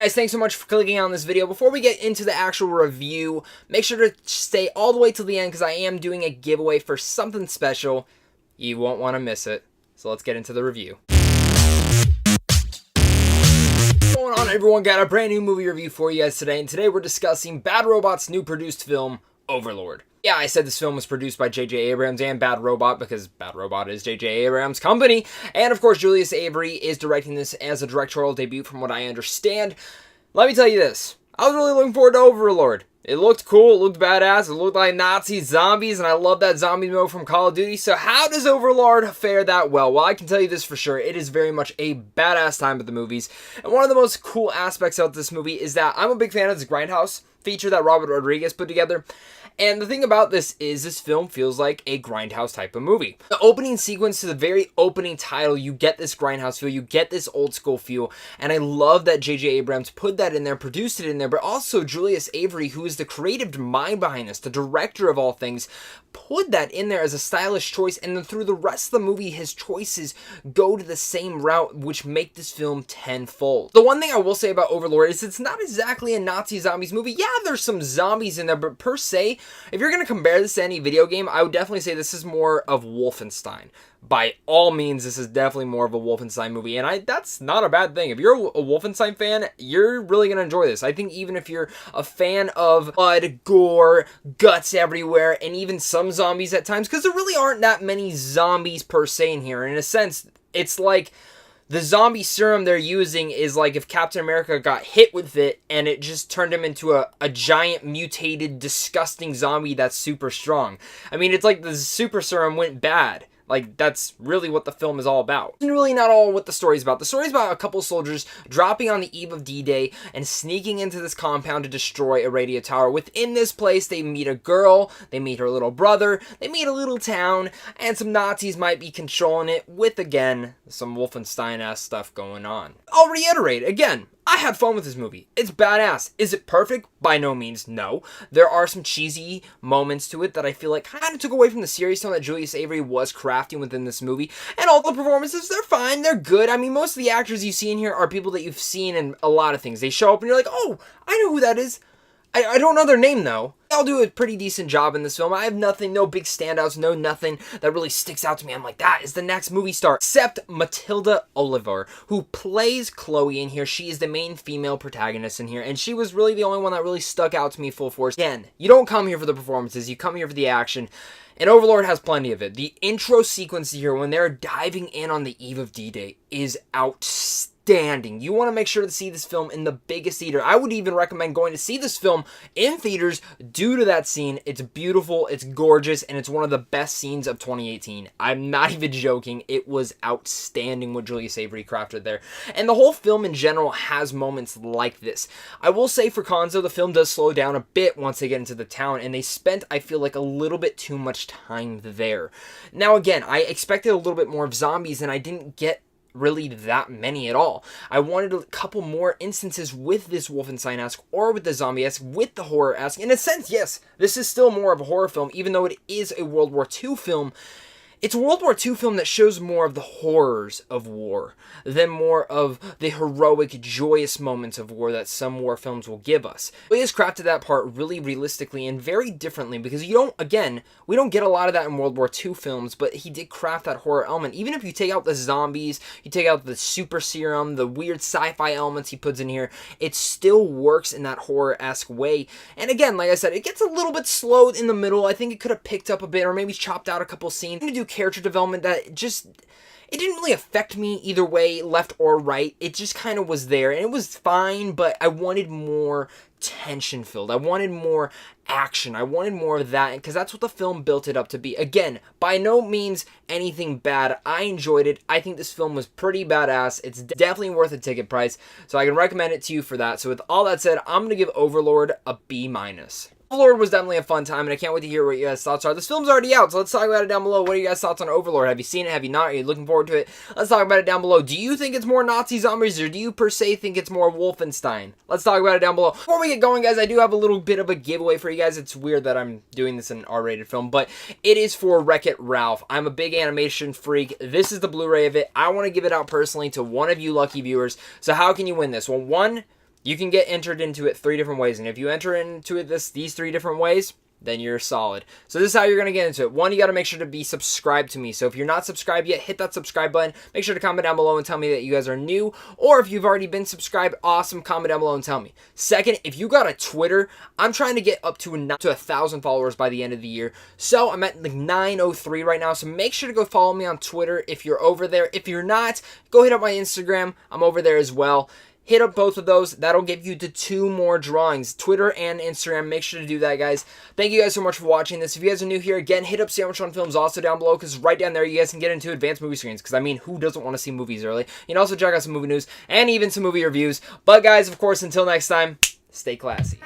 Guys, thanks so much for clicking on this video. Before we get into the actual review, make sure to stay all the way till the end because I am doing a giveaway for something special. You won't want to miss it. So let's get into the review. What's going on, everyone? Got a brand new movie review for you guys today, and today we're discussing Bad Robot's new produced film, Overlord. Yeah, I said this film was produced by J.J. Abrams and Bad Robot because Bad Robot is J.J. Abrams' company. And of course, Julius Avery is directing this as a directorial debut from what I understand. Let me tell you this. I was really looking forward to Overlord. It looked cool, it looked badass, it looked like Nazi zombies, and I love that zombie mode from Call of Duty. So how does Overlord fare that well? Well, I can tell you this for sure. It is very much a badass time at the movies. And one of the most cool aspects of this movie is that I'm a big fan of this Grindhouse feature that Robert Rodriguez put together. And the thing about this is this film feels like a Grindhouse type of movie. The opening sequence to the very opening title, you get this Grindhouse feel, you get this old school feel, and I love that J.J. Abrams put that in there, produced it in there, but also Julius Avery, who is the creative mind behind this, the director of all things, put that in there as a stylish choice, and then through the rest of the movie, his choices go to the same route, which make this film tenfold. The one thing I will say about Overlord is it's not exactly a Nazi zombies movie. Yeah, there's some zombies in there, but per se, if you're going to compare this to any video game, I would definitely say this is more of Wolfenstein. By all means, this is definitely more of a Wolfenstein movie, and that's not a bad thing. If you're a Wolfenstein fan, you're really going to enjoy this. I think even if you're a fan of blood, gore, guts everywhere, and even some zombies at times, because there really aren't that many zombies per se in here. In a sense, it's like the zombie serum they're using is like if Captain America got hit with it and it just turned him into a giant, mutated, disgusting zombie that's super strong. I mean, it's like the super serum went bad. Like, that's really what the film is all about. It's really not all what the story's about. The story's about a couple soldiers dropping on the eve of D-Day and sneaking into this compound to destroy a radio tower. Within this place, they meet a girl, they meet her little brother, they meet a little town, and some Nazis might be controlling it with, again, some Wolfenstein-esque stuff going on. I'll reiterate, again, I had fun with this movie. It's badass. Is it perfect? By no means, no. There are some cheesy moments to it that I feel like kind of took away from the serious tone that Julius Avery was crafting within this movie. And all the performances, they're fine, they're good. I mean, most of the actors you see in here are people that you've seen in a lot of things. They show up and you're like, oh, I know who that is. I don't know their name, though. I'll do a pretty decent job in this film. I have nothing, no big standouts, no nothing that really sticks out to me. I'm like, that is the next movie star. Except Mathilde Ollivier, who plays Chloe in here. She is the main female protagonist in here, and she was really the only one that really stuck out to me full force. Again, you don't come here for the performances, you come here for the action. And Overlord has plenty of it. The intro sequence here, when they're diving in on the eve of D-Day, is outstanding. You want to make sure to see this film in the biggest theater. I would even recommend going to see this film in theaters due to that scene. It's beautiful, it's gorgeous, and it's one of the best scenes of 2018. I'm not even joking. It was outstanding what Julius Avery crafted there. And the whole film in general has moments like this. I will say for cons, though, the film does slow down a bit once they get into the town, and they spent, I feel like, a little bit too much time there. Now, again, I expected a little bit more of zombies, and I didn't get really that many at all. I wanted a couple more instances with this Wolfenstein-esque or with the zombie-esque, with the horror-esque. In a sense, yes, this is still more of a horror film, even though it is a World War II film. It's a World War II film that shows more of the horrors of war than more of the heroic, joyous moments of war that some war films will give us. He has crafted that part really realistically and very differently because we don't get a lot of that in World War II films, but he did craft that horror element. Even if you take out the zombies, you take out the super serum, the weird sci-fi elements he puts in here, it still works in that horror-esque way. And again, like I said, it gets a little bit slowed in the middle. I think it could have picked up a bit or maybe chopped out a couple scenes to do character development that just, it didn't really affect me either way, left or right. It just kind of was there, and it was fine, but I wanted more tension filled. I wanted more action. I wanted more of that, because that's what the film built it up to be. Again, by no means anything bad. I enjoyed it. I think this film was pretty badass. It's definitely worth a ticket price, so I can recommend it to you for that. So with all that said, I'm going to give Overlord a B-. Overlord was definitely a fun time, and I can't wait to hear what you guys' thoughts are. This film's already out, so let's talk about it down below. What are you guys' thoughts on Overlord? Have you seen it? Have you not? Are you looking forward to it? Let's talk about it down below. Do you think it's more Nazi zombies, or do you per se think it's more Wolfenstein? Let's talk about it down below. Before we get going, guys, I do have a little bit of a giveaway for you guys. It's weird that I'm doing this in an R-rated film, but it is for Wreck-It Ralph. I'm a big animation freak. This is the Blu-ray of it. I want to give it out personally to one of you lucky viewers. So how can you win this? Well, one, You can get entered into it 3 different ways, and if you enter into it these 3 different ways, then you're solid. So this is how you're going to get into it. 1, you got to make sure to be subscribed to me. So if you're not subscribed yet, hit that subscribe button. Make sure to comment down below and tell me that you guys are new. Or if you've already been subscribed, awesome, comment down below and tell me. 2nd, if you got a Twitter, I'm trying to get up to 1,000 followers by the end of the year. So I'm at like 903 right now. So make sure to go follow me on Twitter if you're over there. If you're not, go hit up my Instagram. I'm over there as well. Hit up both of those. That'll give you the 2 more drawings, Twitter and Instagram. Make sure to do that, guys. Thank you guys so much for watching this. If you guys are new here, again, hit up Sandwich on Films also down below, because right down there you guys can get into advanced movie screens, because, I mean, who doesn't want to see movies early? You can also check out some movie news and even some movie reviews. But, guys, of course, until next time, stay classy.